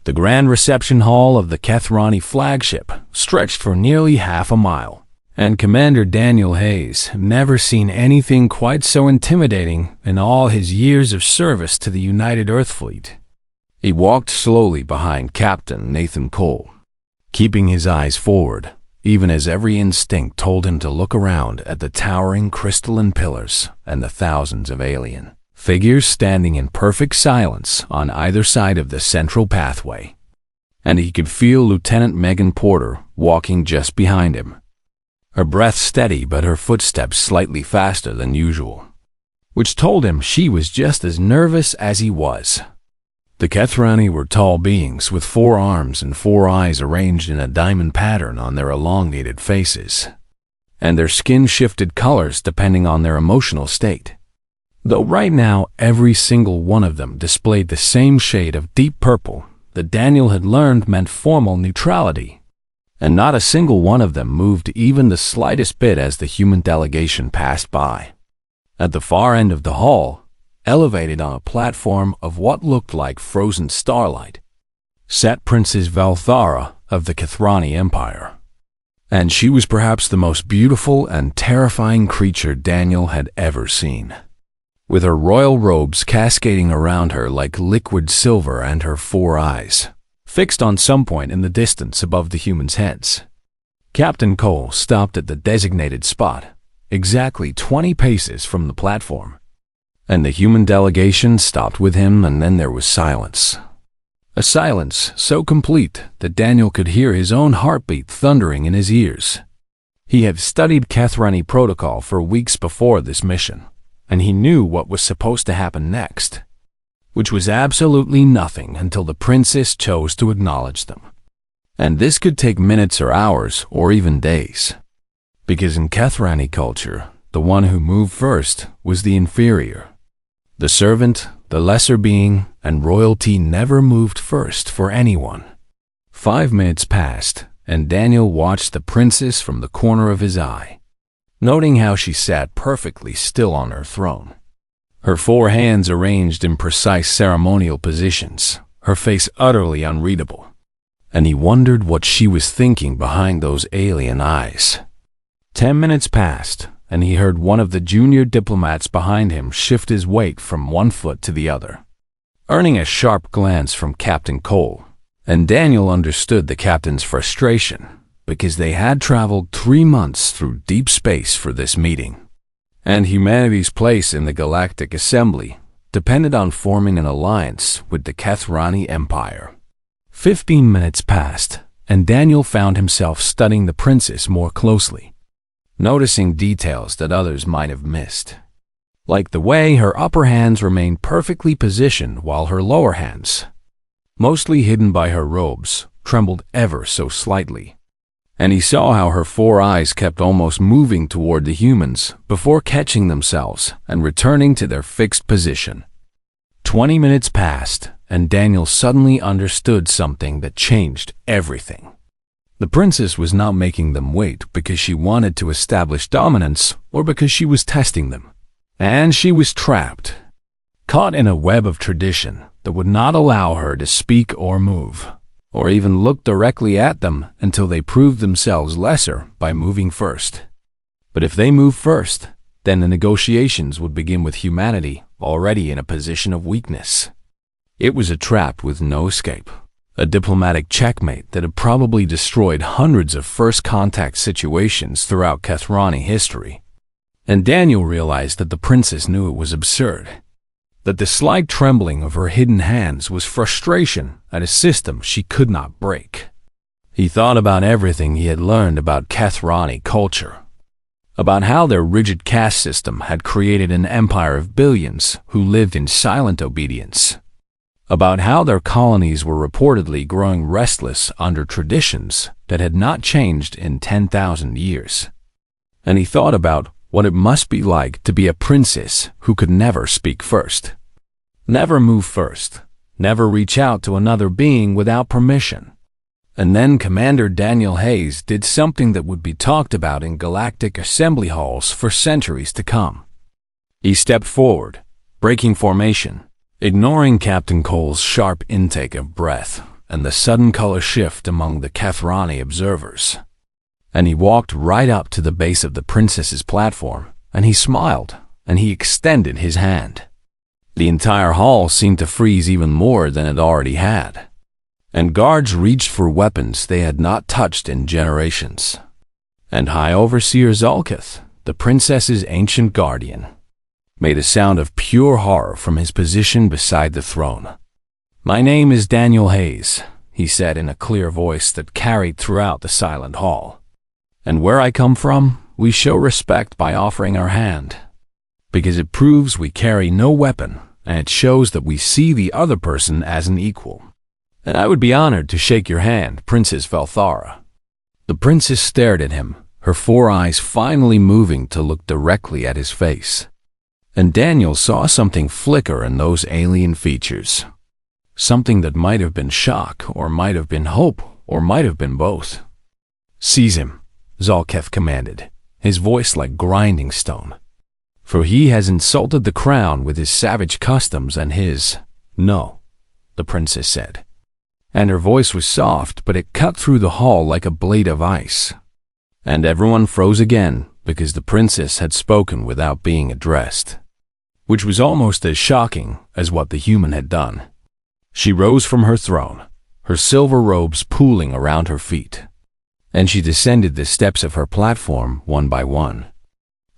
The grand reception hall of the Kethrani flagship stretched for nearly half a mile, and Commander Daniel Hayes had never seen anything quite so intimidating in all his years of service to the United Earth Fleet. He walked slowly behind Captain Nathan Cole, keeping his eyes forward, even as every instinct told him to look around at the towering crystalline pillars and the thousands of alien figures standing in perfect silence on either side of the central pathway. And he could feel Lieutenant Megan Porter walking just behind him, her breath steady but her footsteps slightly faster than usual, which told him she was just as nervous as he was. The Kethrani were tall beings with 4 arms and 4 eyes arranged in a diamond pattern on their elongated faces, and their skin shifted colors depending on their emotional state. Though right now every single one of them displayed the same shade of deep purple that Daniel had learned meant formal neutrality, and not a single one of them moved even the slightest bit as the human delegation passed by. At the far end of the hall, elevated on a platform of what looked like frozen starlight, sat Princess Valthara of the Kethrani Empire. And she was perhaps the most beautiful and terrifying creature Daniel had ever seen, with her royal robes cascading around her like liquid silver and her 4 eyes fixed on some point in the distance above the humans' heads. Captain Cole stopped at the designated spot, exactly 20 paces from the platform, and the human delegation stopped with him, and then there was silence. A silence so complete that Daniel could hear his own heartbeat thundering in his ears. He had studied Kethrani protocol for weeks before this mission, and he knew what was supposed to happen next, which was absolutely nothing until the princess chose to acknowledge them. And this could take minutes or hours or even days, because in Kethrani culture, the one who moved first was the inferior. The servant, the lesser being, and royalty never moved first for anyone. 5 minutes passed, and Daniel watched the princess from the corner of his eye, noting how she sat perfectly still on her throne, her 4 hands arranged in precise ceremonial positions, her face utterly unreadable. And he wondered what she was thinking behind those alien eyes. 10 minutes passed, and he heard one of the junior diplomats behind him shift his weight from one foot to the other, earning a sharp glance from Captain Cole. And Daniel understood the captain's frustration, because they had traveled 3 months through deep space for this meeting, and humanity's place in the Galactic Assembly depended on forming an alliance with the Kethrani Empire. 15 minutes passed, and Daniel found himself studying the princess more closely, noticing details that others might have missed, like the way her upper hands remained perfectly positioned while her lower hands, mostly hidden by her robes, trembled ever so slightly. And he saw how her 4 eyes kept almost moving toward the humans before catching themselves and returning to their fixed position. 20 minutes passed, and Daniel suddenly understood something that changed everything. The princess was not making them wait because she wanted to establish dominance or because she was testing them. And she was trapped, caught in a web of tradition that would not allow her to speak or move, or even look directly at them until they proved themselves lesser by moving first. But if they moved first, then the negotiations would begin with humanity already in a position of weakness. It was a trap with no escape, a diplomatic checkmate that had probably destroyed hundreds of first contact situations throughout Kethrani history. And Daniel realized that the princess knew it was absurd, that the slight trembling of her hidden hands was frustration at a system she could not break. He thought about everything he had learned about Kethrani culture, about how their rigid caste system had created an empire of billions who lived in silent obedience, about how their colonies were reportedly growing restless under traditions that had not changed in 10,000 years. And he thought about what it must be like to be a princess who could never speak first, never move first, never reach out to another being without permission. And then Commander Daniel Hayes did something that would be talked about in galactic assembly halls for centuries to come. He stepped forward, breaking formation, ignoring Captain Cole's sharp intake of breath, and the sudden color shift among the Kathrani observers. And he walked right up to the base of the princess's platform, and he smiled, and he extended his hand. The entire hall seemed to freeze even more than it already had, and guards reached for weapons they had not touched in generations. And High Overseer Zalkith, the princess's ancient guardian, made a sound of pure horror from his position beside the throne. "My name is Daniel Hayes," he said in a clear voice that carried throughout the silent hall. "And where I come from, we show respect by offering our hand, because it proves we carry no weapon, and it shows that we see the other person as an equal. And I would be honored to shake your hand, Princess Velthara." The princess stared at him, her 4 eyes finally moving to look directly at his face. And Daniel saw something flicker in those alien features. Something that might have been shock, or might have been hope, or might have been both. "Seize him," Zalkith commanded, his voice like grinding stone. "For he has insulted the crown with his savage customs and his—" "No," the princess said. And her voice was soft, but it cut through the hall like a blade of ice. And everyone froze again, because the princess had spoken without being addressed, which was almost as shocking as what the human had done. She rose from her throne, her silver robes pooling around her feet, and she descended the steps of her platform one by one,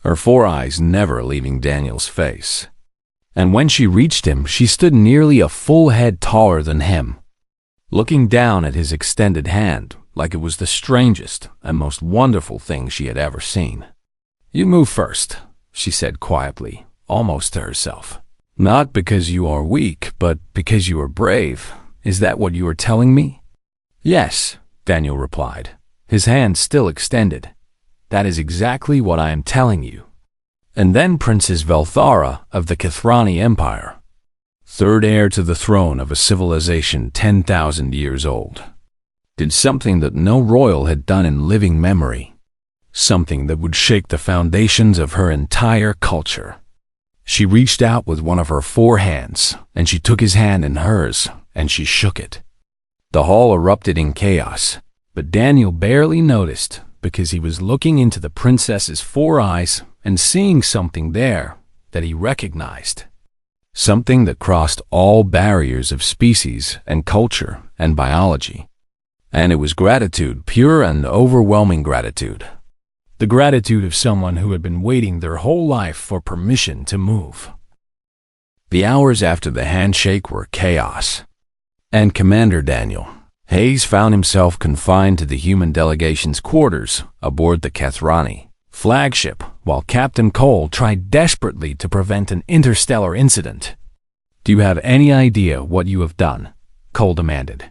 her 4 eyes never leaving Daniel's face. And when she reached him, she stood nearly a full head taller than him, looking down at his extended hand like it was the strangest and most wonderful thing she had ever seen. "You move first," she said quietly, almost to herself. "Not because you are weak, but because you are brave. Is that what you are telling me?" "Yes," Daniel replied, his hand still extended. "That is exactly what I am telling you." And then Princess Velthara of the Kathrani Empire, third heir to the throne of a civilization 10,000 years old, did something that no royal had done in living memory, something that would shake the foundations of her entire culture. She reached out with one of her 4 hands, and she took his hand in hers, and she shook it. The hall erupted in chaos, but Daniel barely noticed because he was looking into the princess's 4 eyes and seeing something there that he recognized. Something that crossed all barriers of species and culture and biology. And it was gratitude, pure and overwhelming gratitude. The gratitude of someone who had been waiting their whole life for permission to move. The hours after the handshake were chaos, and Commander Daniel Hayes found himself confined to the human delegation's quarters aboard the Kathrani flagship, while Captain Cole tried desperately to prevent an interstellar incident. "Do you have any idea what you have done?" Cole demanded,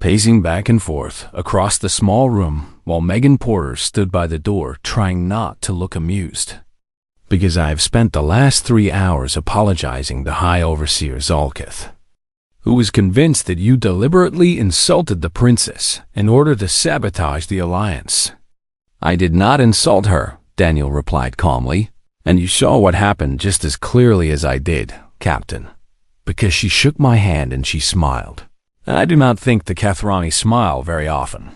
pacing back and forth across the small room while Megan Porter stood by the door trying not to look amused. "Because I have spent the last 3 hours apologizing to High Overseer Zalkith, who was convinced that you deliberately insulted the princess in order to sabotage the alliance." "I did not insult her," Daniel replied calmly, "and you saw what happened just as clearly as I did, Captain, because she shook my hand and she smiled. And I do not think the Kathrani smile very often."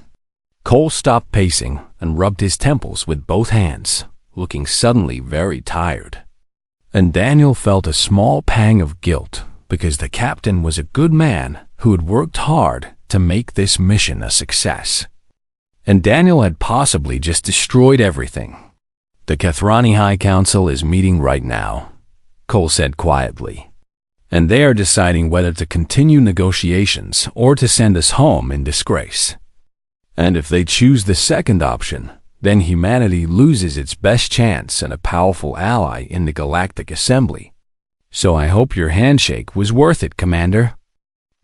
Cole stopped pacing and rubbed his temples with both hands, looking suddenly very tired. And Daniel felt a small pang of guilt because the captain was a good man who had worked hard to make this mission a success. And Daniel had possibly just destroyed everything. "The Kathrani High Council is meeting right now," Cole said quietly, "and they are deciding whether to continue negotiations or to send us home in disgrace. And if they choose the second option, then humanity loses its best chance and a powerful ally in the Galactic Assembly. So I hope your handshake was worth it, Commander."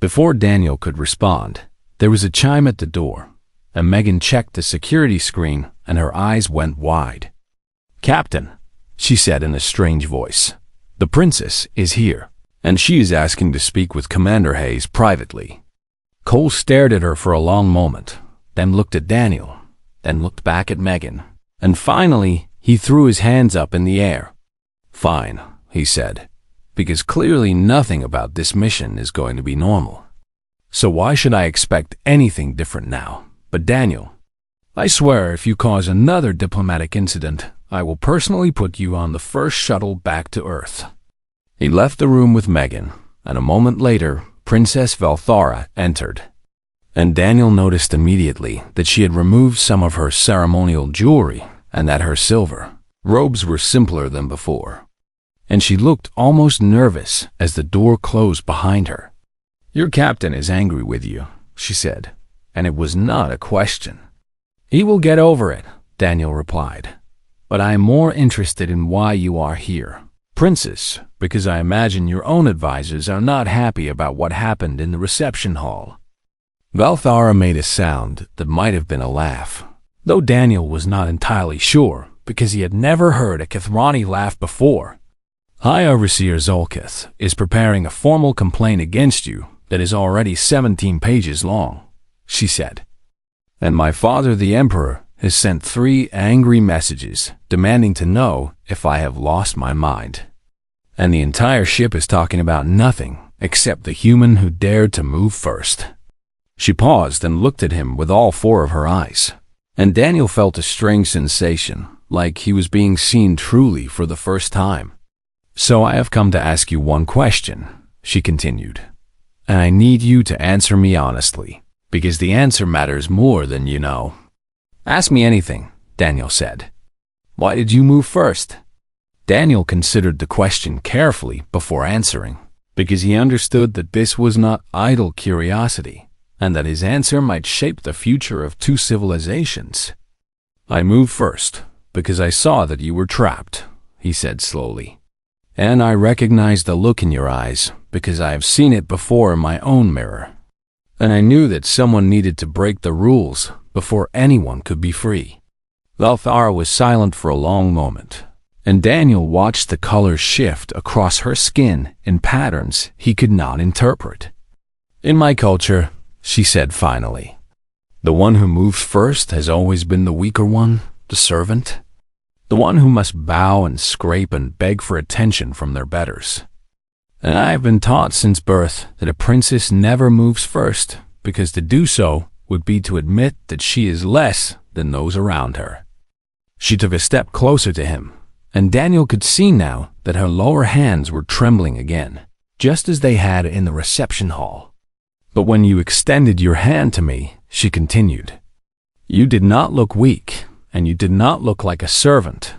Before Daniel could respond, there was a chime at the door, and Megan checked the security screen and her eyes went wide. "Captain," she said in a strange voice, "the princess is here, and she is asking to speak with Commander Hayes privately." Cole stared at her for a long moment, then looked at Daniel, then looked back at Megan, and finally he threw his hands up in the air. "Fine," he said, "because clearly nothing about this mission is going to be normal. So why should I expect anything different now? But Daniel, I swear if you cause another diplomatic incident, I will personally put you on the first shuttle back to Earth. He left the room with Megan, and a moment later, Princess Valthara entered. And Daniel noticed immediately that she had removed some of her ceremonial jewelry and that her silver robes were simpler than before. And she looked almost nervous as the door closed behind her. Your captain is angry with you, she said, and it was not a question. He will get over it, Daniel replied. But I am more interested in why you are here, Princess, because I imagine your own advisors are not happy about what happened in the reception hall. Valthara made a sound that might have been a laugh, though Daniel was not entirely sure because he had never heard a Kathrani laugh before. High Overseer Zolkith is preparing a formal complaint against you that is already 17 pages long, she said. And my father the Emperor has sent 3 angry messages demanding to know if I have lost my mind. And the entire ship is talking about nothing except the human who dared to move first. She paused and looked at him with all 4 of her eyes, and Daniel felt a strange sensation, like he was being seen truly for the first time. So I have come to ask you one question, she continued, and I need you to answer me honestly, because the answer matters more than you know. Ask me anything, Daniel said. Why did you move first? Daniel considered the question carefully before answering, because he understood that this was not idle curiosity, and that his answer might shape the future of 2 civilizations. I moved first because I saw that you were trapped, he said slowly. And I recognized the look in your eyes because I have seen it before in my own mirror. And I knew that someone needed to break the rules before anyone could be free. Valthara was silent for a long moment, and Daniel watched the colors shift across her skin in patterns he could not interpret. In my culture, she said finally, the one who moves first has always been the weaker one, the servant, the one who must bow and scrape and beg for attention from their betters. And I have been taught since birth that a princess never moves first, because to do so would be to admit that she is less than those around her. She took a step closer to him, and Daniel could see now that her lower hands were trembling again, just as they had in the reception hall. But when you extended your hand to me, she continued, you did not look weak, and you did not look like a servant,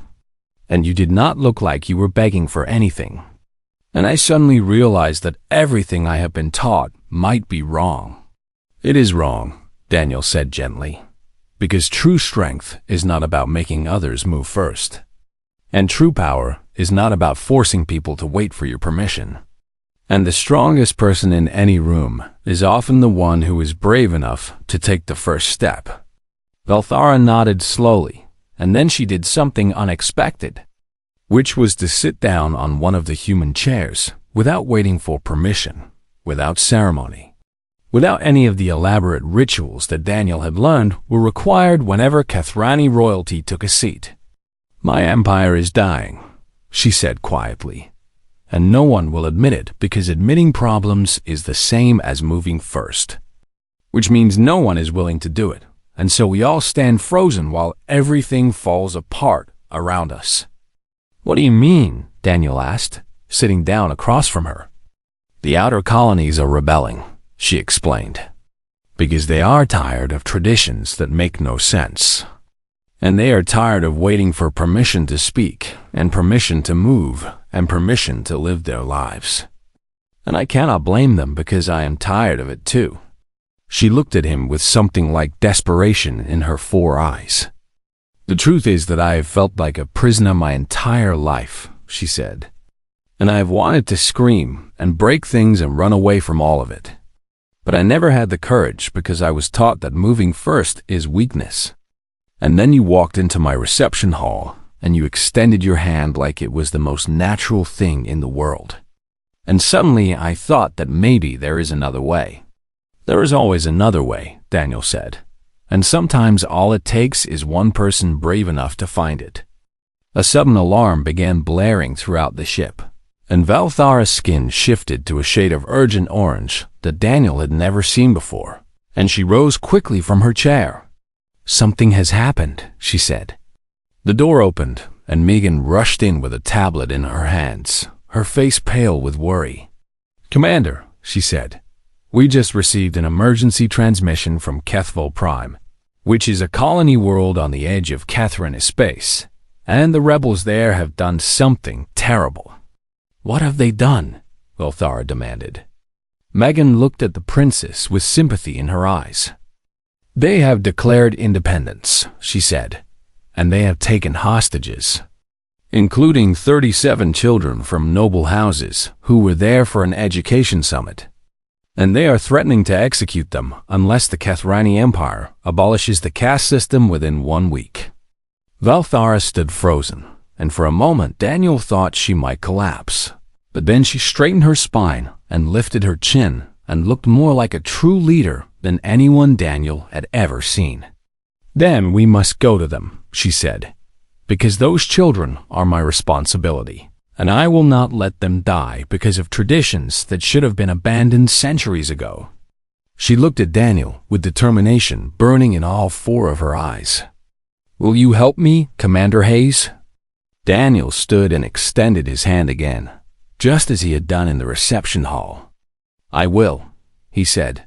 and you did not look like you were begging for anything. And I suddenly realized that everything I have been taught might be wrong. It is wrong, Daniel said gently, because true strength is not about making others move first. And true power is not about forcing people to wait for your permission. And the strongest person in any room is often the one who is brave enough to take the first step. Valthara nodded slowly, and then she did something unexpected, which was to sit down on one of the human chairs without waiting for permission, without ceremony, without any of the elaborate rituals that Daniel had learned were required whenever Kathrani royalty took a seat. My empire is dying, she said quietly, and no one will admit it because admitting problems is the same as moving first, which means no one is willing to do it. And so we all stand frozen while everything falls apart around us. What do you mean? Daniel asked, sitting down across from her. The outer colonies are rebelling, she explained, because they are tired of traditions that make no sense. And they are tired of waiting for permission to speak, and permission to move, and permission to live their lives. And I cannot blame them because I am tired of it too. She looked at him with something like desperation in her 4 eyes. The truth is that I have felt like a prisoner my entire life, she said. And I have wanted to scream and break things and run away from all of it. But I never had the courage because I was taught that moving first is weakness. And then you walked into my reception hall and you extended your hand like it was the most natural thing in the world. And suddenly I thought that maybe there is another way. There is always another way, Daniel said, and sometimes all it takes is one person brave enough to find it. A sudden alarm began blaring throughout the ship, And Valthara's skin shifted to a shade of urgent orange that Daniel had never seen before, and she rose quickly from her chair. "Something has happened," she said. The door opened, and Megan rushed in with a tablet in her hands, her face pale with worry. "Commander," she said, "we just received an emergency transmission from Kethvol Prime, which is a colony world on the edge of Catharina space, and the rebels there have done something terrible." "What have they done?" Valthara demanded. Megan looked at the princess with sympathy in her eyes. "They have declared independence," she said, "and they have taken hostages, including 37 children from noble houses who were there for an education summit. And they are threatening to execute them unless the Kathrani Empire abolishes the caste system within 1 week." Valthara stood frozen, and for a moment Daniel thought she might collapse. But then she straightened her spine and lifted her chin and looked more like a true leader than anyone Daniel had ever seen. "Then we must go to them," she said, "because those children are my responsibility, and I will not let them die because of traditions that should have been abandoned centuries ago." She looked at Daniel with determination burning in all 4 of her eyes. "Will you help me, Commander Hayes?" Daniel stood and extended his hand again, just as he had done in the reception hall. "I will," he said,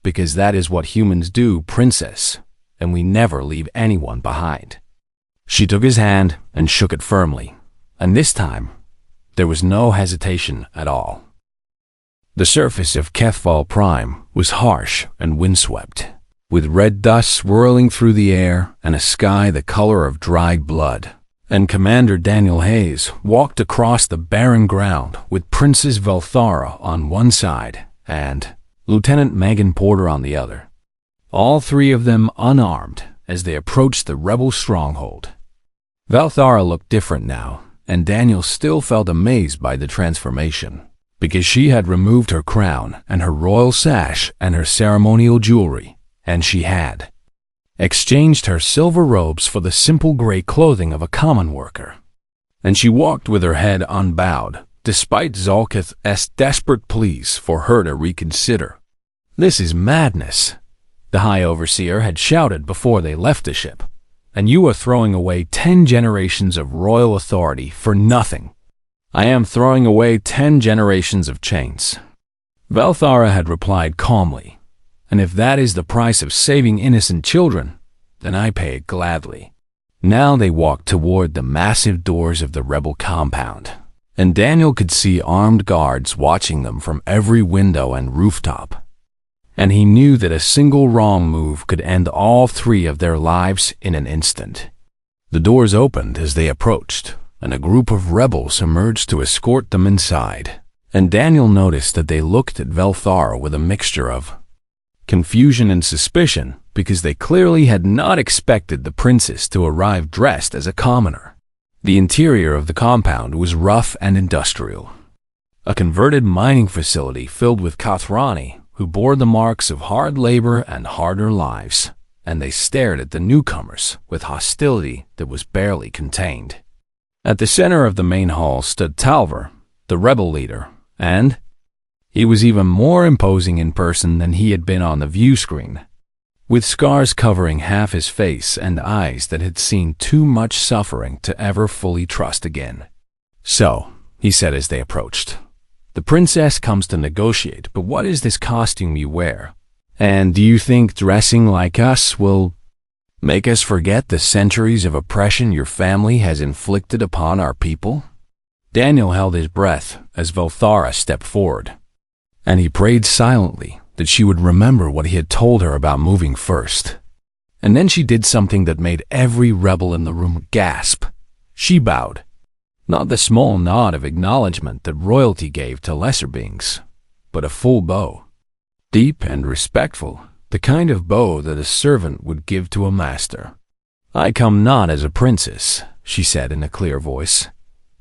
"because that is what humans do, Princess, and we never leave anyone behind." She took his hand and shook it firmly, and this time there was no hesitation at all. The surface of Kethvol Prime was harsh and windswept, with red dust swirling through the air and a sky the color of dried blood. And Commander Daniel Hayes walked across the barren ground with Princess Valthara on one side and Lieutenant Megan Porter on the other, all 3 of them unarmed as they approached the rebel stronghold. Valthara looked different now, and Daniel still felt amazed by the transformation, because she had removed her crown and her royal sash and her ceremonial jewelry, and she had exchanged her silver robes for the simple gray clothing of a common worker. And she walked with her head unbowed, despite Zolkith's desperate pleas for her to reconsider. "This is madness," the High Overseer had shouted before they left the ship, "and you are throwing away 10 generations of royal authority for nothing." "I am throwing away 10 generations of chains," Valthara had replied calmly. "And if that is the price of saving innocent children, then I pay it gladly." Now they walked toward the massive doors of the rebel compound, and Daniel could see armed guards watching them from every window and rooftop. And he knew that a single wrong move could end all 3 of their lives in an instant. The doors opened as they approached, and a group of rebels emerged to escort them inside. And Daniel noticed that they looked at Valthara with a mixture of confusion and suspicion, because they clearly had not expected the princess to arrive dressed as a commoner. The interior of the compound was rough and industrial, a converted mining facility filled with Kathrani who bore the marks of hard labor and harder lives, and they stared at the newcomers with hostility that was barely contained. At the center of the main hall stood Talver, the rebel leader, and he was even more imposing in person than he had been on the view screen, with scars covering half his face and eyes that had seen too much suffering to ever fully trust again. "So," he said as they approached, "the princess comes to negotiate, but what is this costume you wear? And do you think dressing like us will make us forget the centuries of oppression your family has inflicted upon our people?" Daniel held his breath as Valthara stepped forward, and he prayed silently that she would remember what he had told her about moving first. And then she did something that made every rebel in the room gasp. She bowed, not the small nod of acknowledgement that royalty gave to lesser beings, but a full bow, deep and respectful, the kind of bow that a servant would give to a master. "I come not as a princess," she said in a clear voice,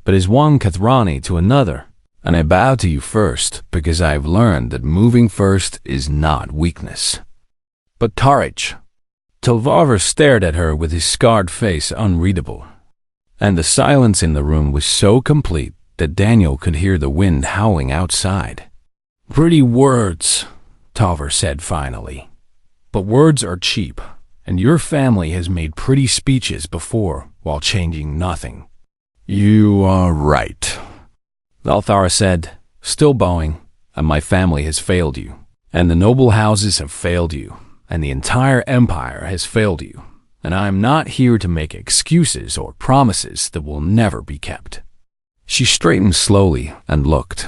"but as one Kathrani to another. And I bow to you first because I have learned that moving first is not weakness, but courage." Talvarver stared at her with his scarred face unreadable, and the silence in the room was so complete that Daniel could hear the wind howling outside. "Pretty words," Talver said finally. "But words are cheap, and your family has made pretty speeches before while changing nothing." "You are right," Valthara said, still bowing. "And my family has failed you, and the noble houses have failed you, and the entire empire has failed you, and I am not here to make excuses or promises that will never be kept." She straightened slowly and looked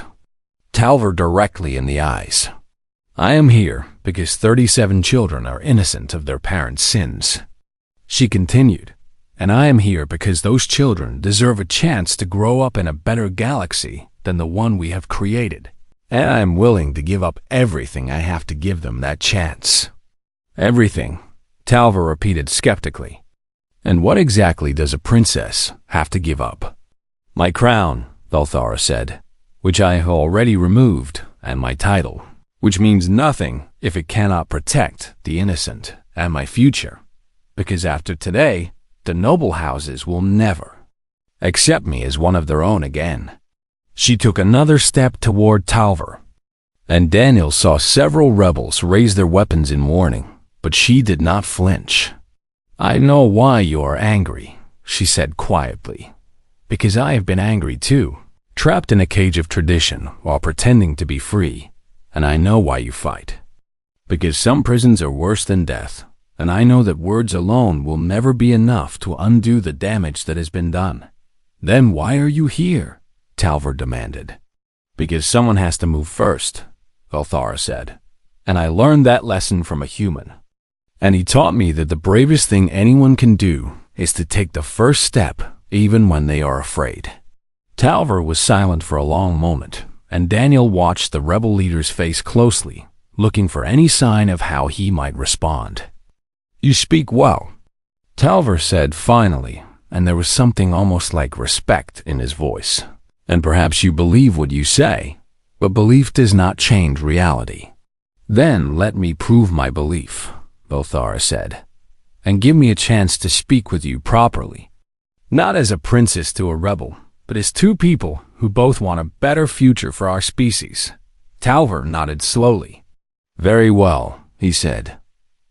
Talver directly in the eyes. "I am here because 37 children are innocent of their parents' sins," she continued, "and I am here because those children deserve a chance to grow up in a better galaxy than the one we have created, and I am willing to give up everything I have to give them that chance." "Everything," Talver repeated skeptically. "And what exactly does a princess have to give up?" "My crown," Valthara said, "which I have already removed, and my title, which means nothing if it cannot protect the innocent, and my future, because after today, the noble houses will never accept me as one of their own again." She took another step toward Talver, and Daniel saw several rebels raise their weapons in warning, but she did not flinch. "I know why you are angry," she said quietly, "because I have been angry too, trapped in a cage of tradition while pretending to be free, and I know why you fight. Because some prisons are worse than death, and I know that words alone will never be enough to undo the damage that has been done." "Then why are you here?" Talver demanded. "Because someone has to move first," Valthara said, "and I learned that lesson from a human. And he taught me that the bravest thing anyone can do is to take the first step even when they are afraid." Talver was silent for a long moment, and Daniel watched the rebel leader's face closely, looking for any sign of how he might respond. "You speak well," Talver said finally, and there was something almost like respect in his voice. "And perhaps you believe what you say, but belief does not change reality." "Then let me prove my belief," Valthara said, "and give me a chance to speak with you properly. Not as a princess to a rebel, but as two people who both want a better future for our species." Talver nodded slowly. "Very well," he said,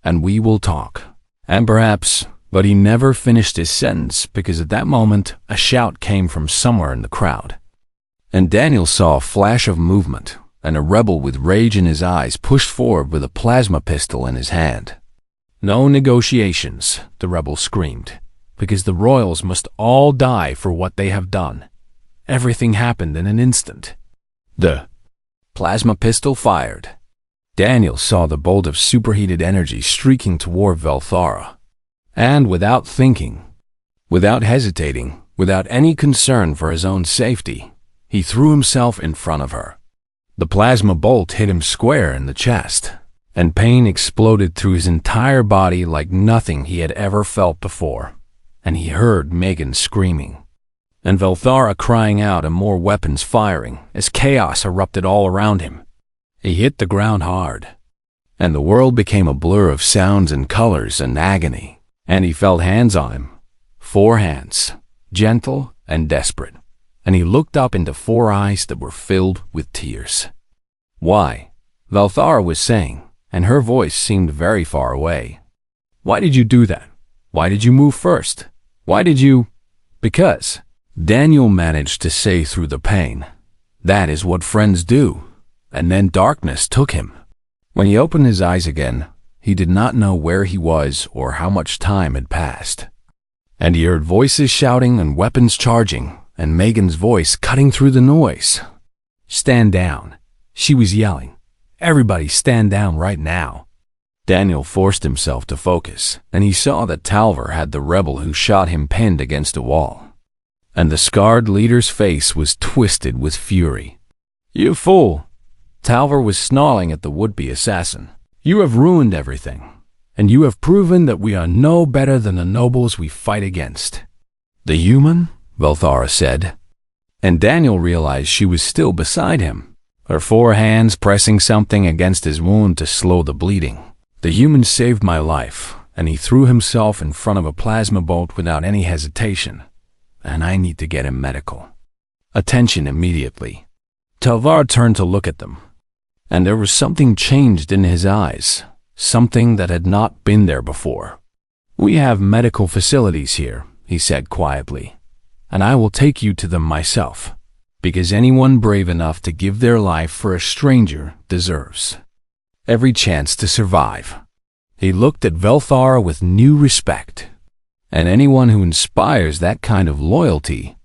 "and we will talk. And perhaps—" But he never finished his sentence because at that moment a shout came from somewhere in the crowd. And Daniel saw a flash of movement, and a rebel with rage in his eyes pushed forward with a plasma pistol in his hand. "No negotiations," the rebel screamed, "because the royals must all die for what they have done." Everything happened in an instant. The plasma pistol fired. Daniel saw the bolt of superheated energy streaking toward Valthara. And without thinking, without hesitating, without any concern for his own safety, he threw himself in front of her. The plasma bolt hit him square in the chest, and pain exploded through his entire body like nothing he had ever felt before. And he heard Megan screaming, and Valthara crying out and more weapons firing as chaos erupted all around him. He hit the ground hard, and the world became a blur of sounds and colors and agony, and he felt hands on him, 4 hands, gentle and desperate, and he looked up into 4 eyes that were filled with tears. "Why?" Valthara was saying, and her voice seemed very far away. "Why did you do that? Why did you move first? Why did you—" "Because," Daniel managed to say through the pain, "that is what friends do." And then darkness took him. When he opened his eyes again, he did not know where he was or how much time had passed. And he heard voices shouting and weapons charging, and Megan's voice cutting through the noise. "Stand down," she was yelling. "Everybody stand down right now." Daniel forced himself to focus, and he saw that Talver had the rebel who shot him pinned against a wall. And the scarred leader's face was twisted with fury. "You fool!" Talver was snarling at the would-be assassin. "You have ruined everything, and you have proven that we are no better than the nobles we fight against." "The human?" Valthara said. And Daniel realized she was still beside him, her 4 hands pressing something against his wound to slow the bleeding. "The human saved my life, and he threw himself in front of a plasma bolt without any hesitation, and I need to get him medical." attention immediately. Talvar turned to look at them, and there was something changed in his eyes, something that had not been there before. "We have medical facilities here," he said quietly, "and I will take you to them myself, because anyone brave enough to give their life for a stranger deserves every chance to survive." He looked at Velthara with new respect, "and anyone who inspires that kind of loyalty,"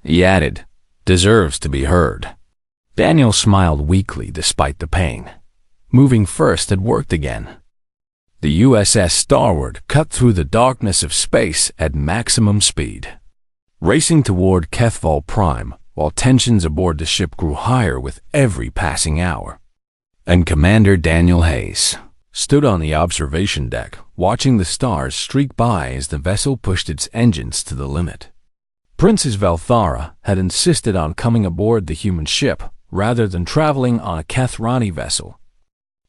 he added, "deserves to be heard." Daniel smiled weakly despite the pain. Moving first had worked again. The USS Starward cut through the darkness of space at maximum speed, racing toward Kethval Prime, while tensions aboard the ship grew higher with every passing hour. And Commander Daniel Hayes stood on the observation deck, watching the stars streak by as the vessel pushed its engines to the limit. Princess Velthara had insisted on coming aboard the human ship rather than traveling on a Kethrani vessel,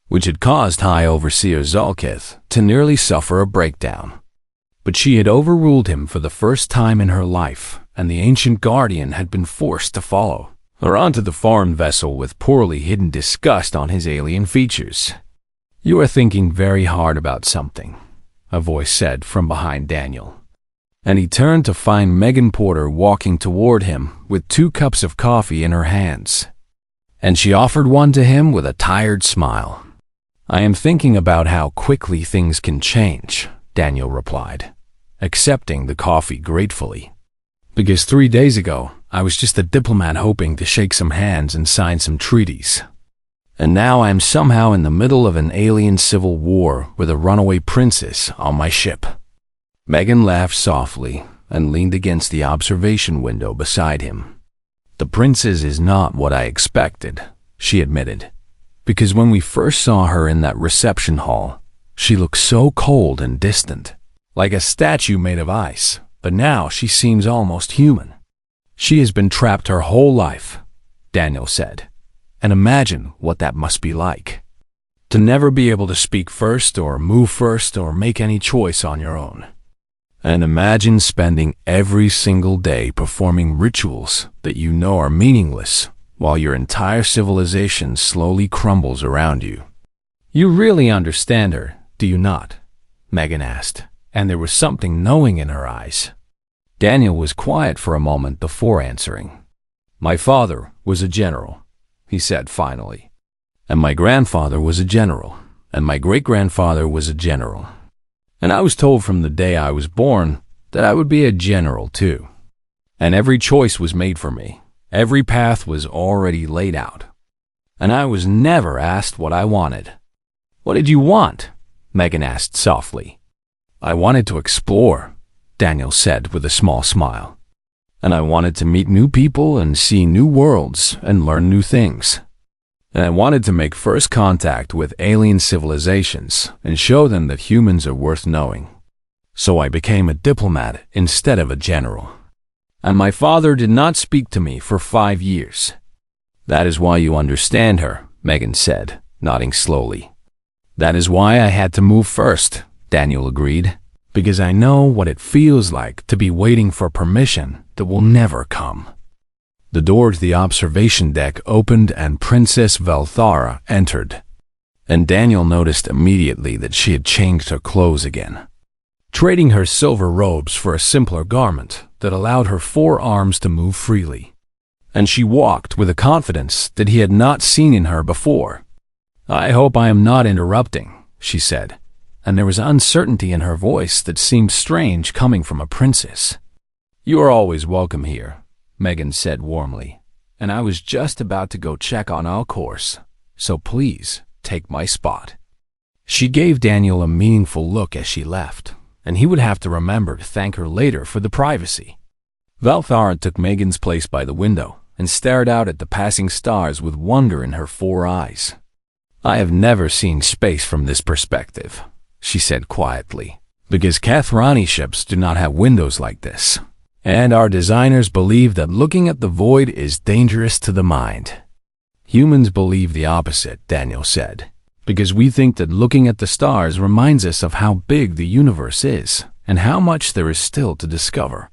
which had caused High Overseer Zalkith to nearly suffer a breakdown. But she had overruled him for the first time in her life, and the ancient guardian had been forced to follow her onto the foreign vessel with poorly hidden disgust on his alien features. "You are thinking very hard about something," a voice said from behind Daniel. And he turned to find Megan Porter walking toward him with 2 cups of coffee in her hands. And she offered one to him with a tired smile. "I am thinking about how quickly things can change," Daniel replied, accepting the coffee gratefully. "Because 3 days ago, I was just a diplomat hoping to shake some hands and sign some treaties. And now I am somehow in the middle of an alien civil war with a runaway princess on my ship." Megan laughed softly and leaned against the observation window beside him. "The princess is not what I expected," she admitted, "because when we first saw her in that reception hall, she looked so cold and distant, like a statue made of ice, but now she seems almost human." "She has been trapped her whole life," Daniel said, "and imagine what that must be like. To never be able to speak first or move first or make any choice on your own. And imagine spending every single day performing rituals that you know are meaningless while your entire civilization slowly crumbles around you." "You really understand her, do you not?" Megan asked, and there was something knowing in her eyes. Daniel was quiet for a moment before answering. "My father was a general," he said finally. "And my grandfather was a general, and my great-grandfather was a general. And I was told from the day I was born that I would be a general too. And every choice was made for me. Every path was already laid out. And I was never asked what I wanted." "What did you want?" Megan asked softly. "I wanted to explore," Daniel said with a small smile. "And I wanted to meet new people and see new worlds and learn new things. And I wanted to make first contact with alien civilizations and show them that humans are worth knowing. So I became a diplomat instead of a general. And my father did not speak to me for 5 years." "That is why you understand her," Megan said, nodding slowly. "That is why I had to move first," Daniel agreed, "because I know what it feels like to be waiting for permission that will never come." The door to the observation deck opened and Princess Velthara entered, and Daniel noticed immediately that she had changed her clothes again, trading her silver robes for a simpler garment that allowed her 4 arms to move freely. And she walked with a confidence that he had not seen in her before. "I hope I am not interrupting," she said, and there was uncertainty in her voice that seemed strange coming from a princess. "You are always welcome here," Megan said warmly, "and I was just about to go check on our course, so please take my spot." She gave Daniel a meaningful look as she left, and he would have to remember to thank her later for the privacy. Velthara took Megan's place by the window and stared out at the passing stars with wonder in her 4 eyes. "I have never seen space from this perspective," she said quietly, "because Kethrani ships do not have windows like this. And our designers believe that looking at the void is dangerous to the mind." "Humans believe the opposite," Daniel said, "because we think that looking at the stars reminds us of how big the universe is and how much there is still to discover."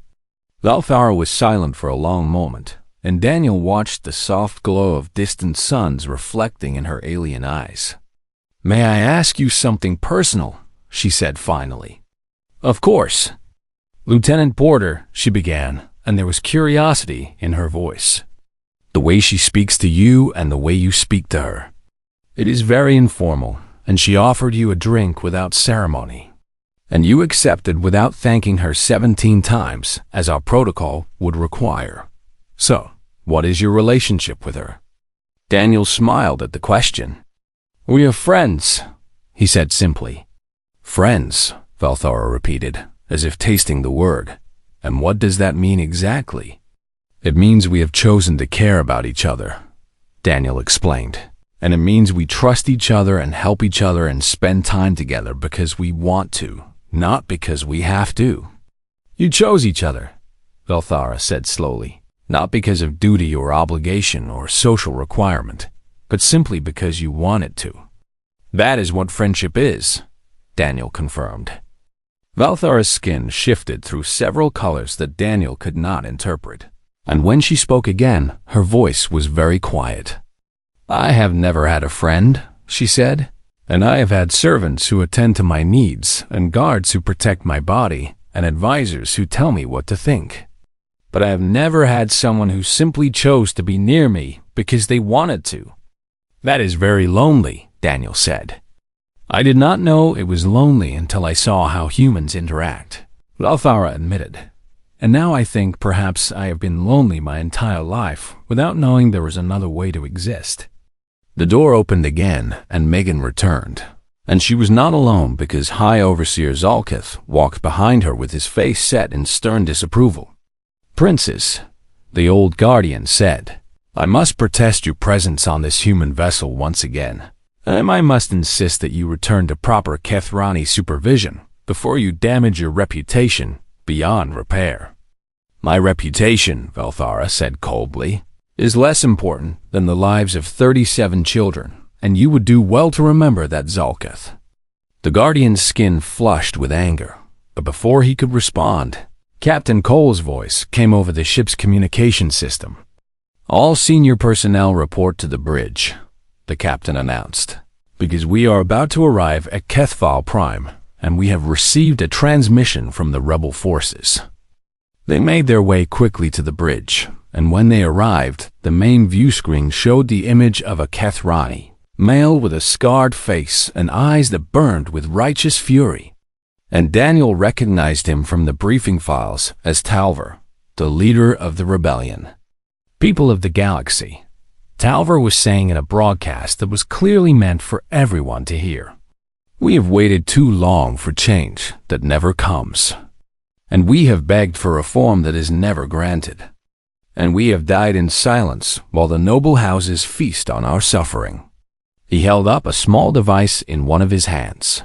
Velthara was silent for a long moment, and Daniel watched the soft glow of distant suns reflecting in her alien eyes. "May I ask you something personal?" she said finally. "Of course." "Lieutenant Porter," she began, and there was curiosity in her voice. "The way she speaks to you and the way you speak to her. It is very informal, and she offered you a drink without ceremony. And you accepted without thanking her 17 times, as our protocol would require. So, what is your relationship with her?" Daniel smiled at the question. "We are friends," he said simply. "Friends," Valthara repeated, as if tasting the word. "And what does that mean exactly?" "It means we have chosen to care about each other," Daniel explained. "And it means we trust each other and help each other and spend time together because we want to, not because we have to." "You chose each other," Valthara said slowly, "not because of duty or obligation or social requirement, but simply because you wanted to." "That is what friendship is," Daniel confirmed. Valthara's skin shifted through several colors that Daniel could not interpret, and when she spoke again, her voice was very quiet. "I have never had a friend," she said, "and I have had servants who attend to my needs, and guards who protect my body, and advisors who tell me what to think. But I have never had someone who simply chose to be near me because they wanted to." "That is very lonely," Daniel said. "I did not know it was lonely until I saw how humans interact," Valthara admitted. "And now I think perhaps I have been lonely my entire life without knowing there was another way to exist." The door opened again, and Megan returned. And she was not alone because High Overseer Zalkith walked behind her with his face set in stern disapproval. "Princess," the old guardian said, "I must protest your presence on this human vessel once again. And I must insist that you return to proper Kethrani supervision before you damage your reputation beyond repair." "My reputation," Valthara said coldly, "is less important than the lives of 37 children, and you would do well to remember that, Zalkith." The guardian's skin flushed with anger, but before he could respond, Captain Cole's voice came over the ship's communication system. "All senior personnel report to the bridge," the captain announced, "because we are about to arrive at Kethval Prime, and we have received a transmission from the rebel forces." They made their way quickly to the bridge, and when they arrived, the main view screen showed the image of a Kethrani, male with a scarred face and eyes that burned with righteous fury. And Daniel recognized him from the briefing files as Talver, the leader of the rebellion. "People of the galaxy," Talver was saying in a broadcast that was clearly meant for everyone to hear, "we have waited too long for change that never comes. And we have begged for reform that is never granted. And we have died in silence while the noble houses feast on our suffering." He held up a small device in one of his hands.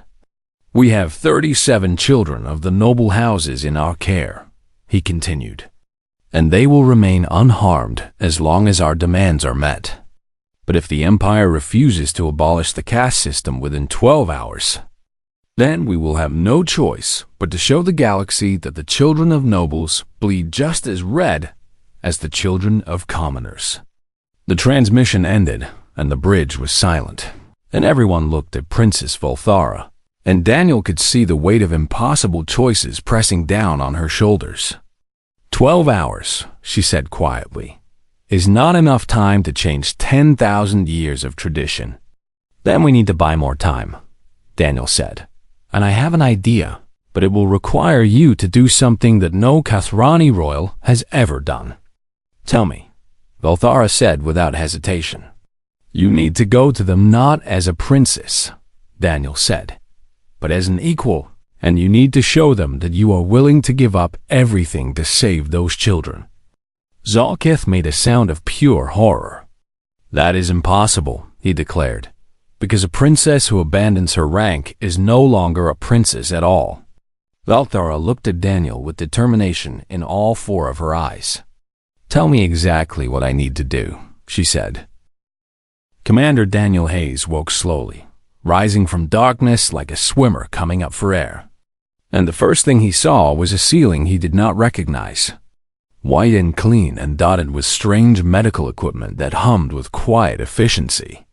"We have 37 children of the noble houses in our care," he continued, "and they will remain unharmed as long as our demands are met. But if the Empire refuses to abolish the caste system within 12 hours, then we will have no choice but to show the galaxy that the children of nobles bleed just as red as the children of commoners." The transmission ended, and the bridge was silent, and everyone looked at Princess Valthara, and Daniel could see the weight of impossible choices pressing down on her shoulders. 12 hours, she said quietly, is not enough time to change 10,000 years of tradition. "Then we need to buy more time," Daniel said. "And I have an idea, but it will require you to do something that no Kathrani royal has ever done." "Tell me," Valthara said without hesitation. "You need to go to them not as a princess," Daniel said, "but as an equal, and you need to show them that you are willing to give up everything to save those children." Zalkith made a sound of pure horror. "That is impossible," he declared, "because a princess who abandons her rank is no longer a princess at all." Valthara looked at Daniel with determination in all four of her eyes. "Tell me exactly what I need to do," she said. Commander Daniel Hayes woke slowly, rising from darkness like a swimmer coming up for air. And the first thing he saw was a ceiling he did not recognize. white and clean and dotted with strange medical equipment that hummed with quiet efficiency.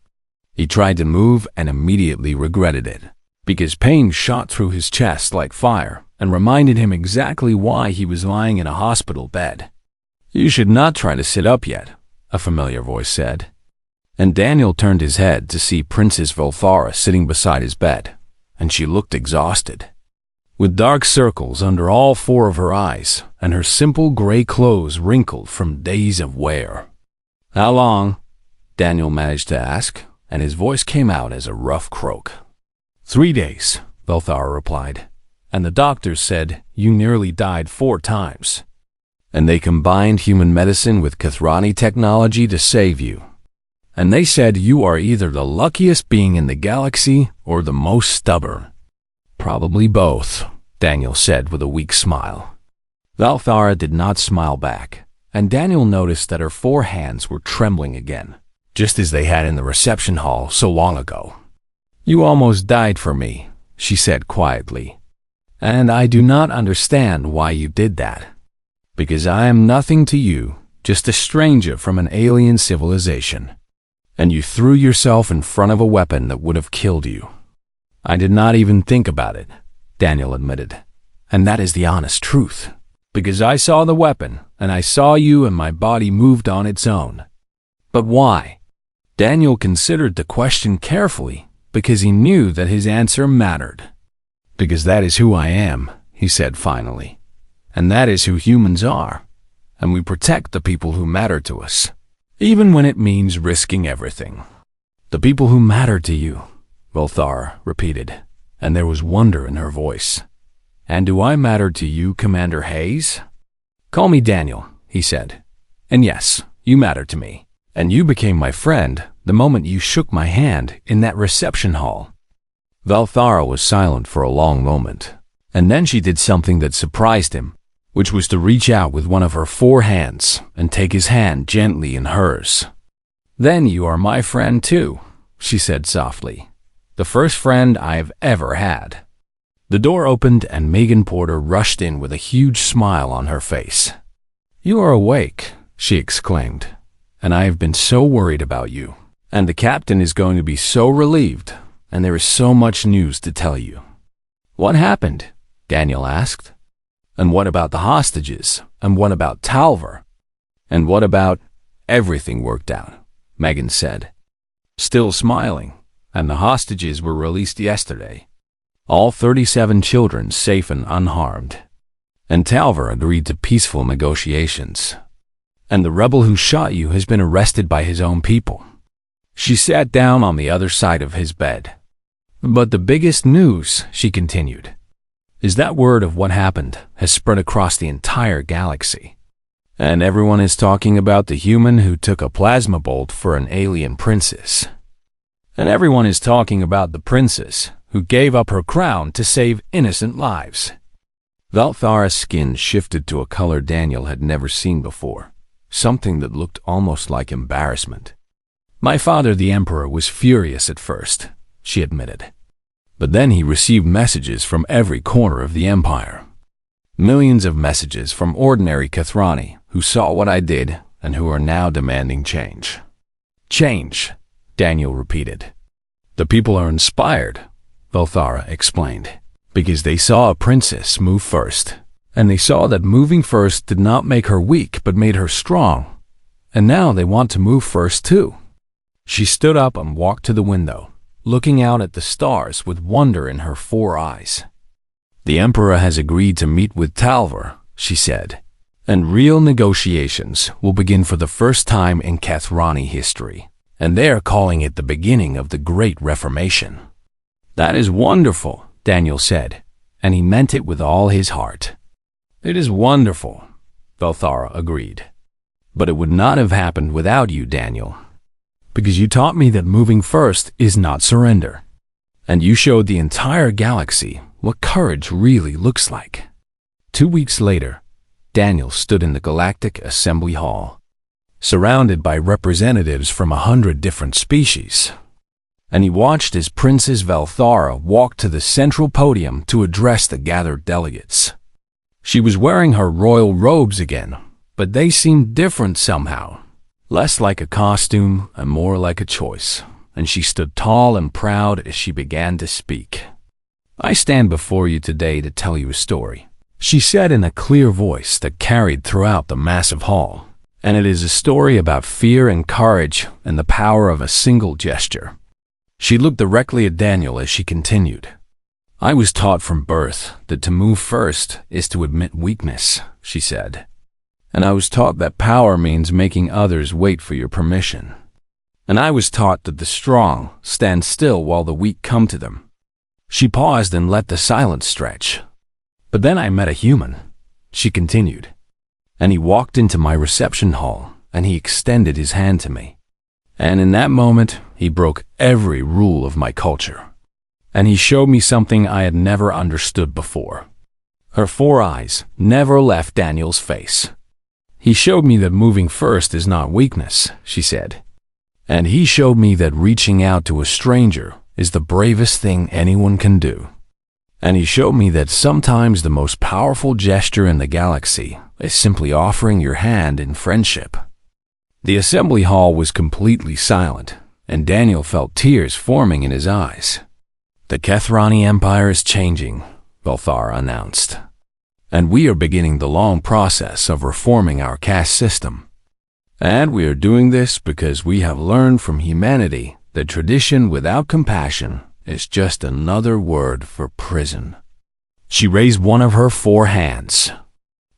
He tried to move and immediately regretted it, because pain shot through his chest like fire and reminded him exactly why he was lying in a hospital bed. "You should not try to sit up yet," a familiar voice said. And Daniel turned his head to see Princess Velthara sitting beside his bed, and she looked exhausted, with dark circles under all four of her eyes and her simple gray clothes wrinkled from days of wear. "How long?" Daniel managed to ask, and his voice came out as a rough croak. "3 days," Velthara replied, "and the doctors said you nearly died 4 times. And they combined human medicine with Kathrani technology to save you. And they said you are either the luckiest being in the galaxy or the most stubborn." "Probably both," Daniel said with a weak smile. Velthara did not smile back, and Daniel noticed that her 4 hands were trembling again, just as they had in the reception hall so long ago. "You almost died for me," she said quietly. "And I do not understand why you did that. Because I am nothing to you, just a stranger from an alien civilization. And you threw yourself in front of a weapon that would have killed you." "I did not even think about it," Daniel admitted. "And that is the honest truth. Because I saw the weapon, and I saw you, and my body moved on its own." "But why?" Daniel considered the question carefully, because he knew that his answer mattered. "Because that is who I am," he said finally. "And that is who humans are. And we protect the people who matter to us, even when it means risking everything." "The people who matter to you," Velthara repeated, and there was wonder in her voice. "And do I matter to you, Commander Hayes?" "Call me Daniel," he said. "And yes, you matter to me. And you became my friend the moment you shook my hand in that reception hall." Velthara was silent for a long moment, and then she did something that surprised him, which was to reach out with one of her 4 hands and take his hand gently in hers. "Then you are my friend too," she said softly. "The first friend I've ever had." The door opened and Megan Porter rushed in with a huge smile on her face. "You are awake," she exclaimed, "and I have been so worried about you. And the captain is going to be so relieved, and there is so much news to tell you." "What happened?" Daniel asked. "And what about the hostages? And what about Talver? And what about—" "Everything worked out," Megan said, still smiling, "and the hostages were released yesterday. All 37 children safe and unharmed. And Talver agreed to peaceful negotiations. And the rebel who shot you has been arrested by his own people." She sat down on the other side of his bed. "But the biggest news," she continued, "is that word of what happened has spread across the entire galaxy. And everyone is talking about the human who took a plasma bolt for an alien princess. And everyone is talking about the princess who gave up her crown to save innocent lives." Velthara's skin shifted to a color Daniel had never seen before, something that looked almost like embarrassment. "My father, the Emperor, was furious at first," she admitted. "But then he received messages from every corner of the Empire. Millions of messages from ordinary Kathrani who saw what I did and who are now demanding change." "Change," Daniel repeated. "The people are inspired," Velthara explained, "because they saw a princess move first. And they saw that moving first did not make her weak but made her strong. And now they want to move first too." She stood up and walked to the window, looking out at the stars with wonder in her 4 eyes. "The Emperor has agreed to meet with Talver," she said, "and real negotiations will begin for the first time in Kathrani history, and they are calling it the beginning of the Great Reformation." "That is wonderful," Daniel said, and he meant it with all his heart. "It is wonderful," Velthara agreed. "But it would not have happened without you, Daniel. Because you taught me that moving first is not surrender. And you showed the entire galaxy what courage really looks like." 2 weeks later, Daniel stood in the Galactic Assembly Hall, surrounded by representatives from 100 different species. And he watched as Princess Velthara walked to the central podium to address the gathered delegates. She was wearing her royal robes again, but they seemed different somehow. Less like a costume and more like a choice. And she stood tall and proud as she began to speak. "I stand before you today to tell you a story," she said in a clear voice that carried throughout the massive hall. "And it is a story about fear and courage and the power of a single gesture." She looked directly at Daniel as she continued. "I was taught from birth that to move first is to admit weakness," she said. "And I was taught that power means making others wait for your permission. And I was taught that the strong stand still while the weak come to them." She paused and let the silence stretch. "But then I met a human," she continued. "And he walked into my reception hall, and he extended his hand to me. And in that moment, he broke every rule of my culture. And he showed me something I had never understood before." Her 4 eyes never left Daniel's face. "He showed me that moving first is not weakness," she said. "And he showed me that reaching out to a stranger is the bravest thing anyone can do. And he showed me that sometimes the most powerful gesture in the galaxy is simply offering your hand in friendship." The assembly hall was completely silent, and Daniel felt tears forming in his eyes. "The Kethrani Empire is changing," Balthar announced. "And we are beginning the long process of reforming our caste system. And we are doing this because we have learned from humanity that tradition without compassion is just another word for prison." She raised one of her 4 hands.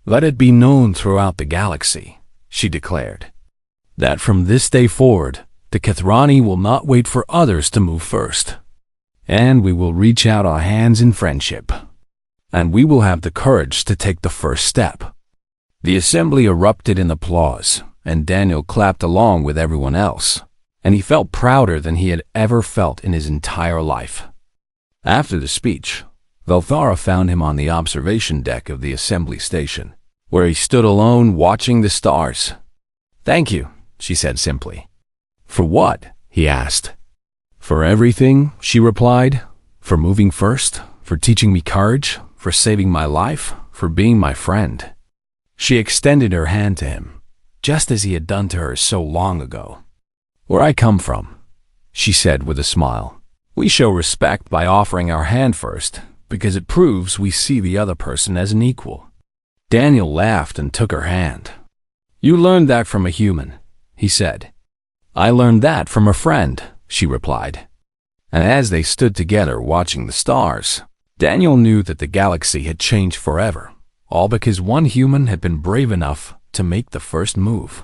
"Let it be known throughout the galaxy," she declared, "that from this day forward, the Kethrani will not wait for others to move first. And we will reach out our hands in friendship. And we will have the courage to take the first step." The assembly erupted in applause, and Daniel clapped along with everyone else, and he felt prouder than he had ever felt in his entire life. After the speech, Velthara found him on the observation deck of the assembly station, where he stood alone watching the stars. "Thank you," she said simply. "For what?" he asked. "For everything," she replied. "For moving first, for teaching me courage, for saving my life, for being my friend." She extended her hand to him, just as he had done to her so long ago. "Where I come from," she said with a smile, "we show respect by offering our hand first, because it proves we see the other person as an equal." Daniel laughed and took her hand. "You learned that from a human," he said. "I learned that from a friend," she replied. And as they stood together watching the stars, Daniel knew that the galaxy had changed forever, all because one human had been brave enough to make the first move.